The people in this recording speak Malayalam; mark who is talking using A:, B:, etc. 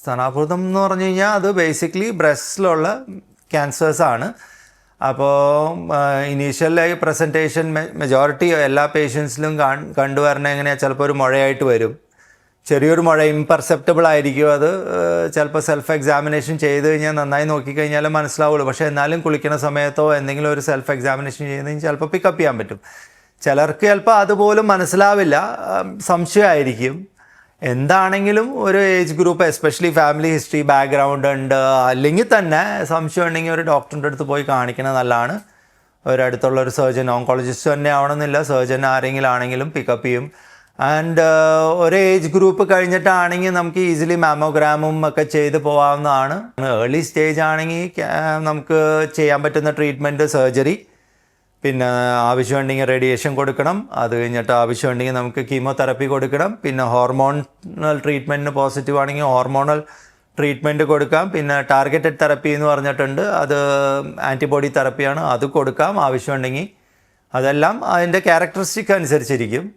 A: സ്തനാർബുദം എന്ന് പറഞ്ഞു കഴിഞ്ഞാൽ അത് ബേസിക്കലി ബ്രസ്റ്റിലുള്ള ക്യാൻസേഴ്സാണ്. അപ്പോൾ ഇനീഷ്യലായി പ്രസൻറ്റേഷൻ മെജോറിറ്റി എല്ലാ പേഷ്യൻസിലും കണ്ടുവരണ എങ്ങനെയാണ്, ചിലപ്പോൾ ഒരു മുഴയായിട്ട് വരും, ചെറിയൊരു മുഴ ഇംപെർസെപ്റ്റബിൾ ആയിരിക്കും. അത് ചിലപ്പോൾ സെൽഫ് എക്സാമിനേഷൻ ചെയ്ത് കഴിഞ്ഞാൽ നന്നായി നോക്കിക്കഴിഞ്ഞാൽ മനസ്സിലാവുള്ളൂ. പക്ഷേ എന്നാലും കുളിക്കുന്ന സമയത്തോ എന്തെങ്കിലും ഒരു സെൽഫ് എക്സാമിനേഷൻ ചെയ്യുന്നതിന് ചിലപ്പോൾ പിക്കപ്പ് ചെയ്യാൻ പറ്റും. ചിലർക്ക് ചിലപ്പോൾ അതുപോലും മനസ്സിലാവില്ല, സംശയമായിരിക്കും. എന്താണെങ്കിലും ഒരു age group, especially family history background ഉണ്ട് അല്ലെങ്കിൽ തന്നെ സംശയം ഉണ്ടെങ്കിൽ ഒരു ഡോക്ടറിൻ്റെ അടുത്ത് പോയി കാണിക്കുന്നത് നല്ലതാണ്. ഒരടുത്തുള്ള ഒരു സർജൻ, ഓങ്കോളജിസ്റ്റ് തന്നെ ആവണമെന്നില്ല, സർജൻ ആരെങ്കിലും ആണെങ്കിലും പിക്കപ്പ് ചെയ്യും. ആൻഡ് ഒരു ഏജ് ഗ്രൂപ്പ് കഴിഞ്ഞിട്ടാണെങ്കിൽ നമുക്ക് ഈസിലി മാമോഗ്രാമും ഒക്കെ ചെയ്ത് പോകാവുന്നതാണ്. ഏർലി സ്റ്റേജ് ആണെങ്കിൽ നമുക്ക് ചെയ്യാൻ പറ്റുന്ന ട്രീറ്റ്മെൻറ്റ് സർജറി, പിന്നെ ആവശ്യമുണ്ടെങ്കിൽ റേഡിയേഷൻ കൊടുക്കണം, അത് കഴിഞ്ഞിട്ട് ആവശ്യമുണ്ടെങ്കിൽ നമുക്ക് കീമോതെറപ്പി കൊടുക്കണം, പിന്നെ ഹോർമോണൽ ട്രീറ്റ്മെൻറ്റിന് പോസിറ്റീവ് ആണെങ്കിൽ ഹോർമോണൽ ട്രീറ്റ്മെൻറ്റ് കൊടുക്കാം, പിന്നെ ടാർഗറ്റഡ് തെറപ്പി എന്ന് പറഞ്ഞിട്ടുണ്ട്, അത് ആൻറ്റിബോഡി തെറപ്പിയാണ്, അത് കൊടുക്കാം ആവശ്യമുണ്ടെങ്കിൽ. അതെല്ലാം അതിൻ്റെ ക്യാരക്ടറിസ്റ്റിക് അനുസരിച്ചിരിക്കും.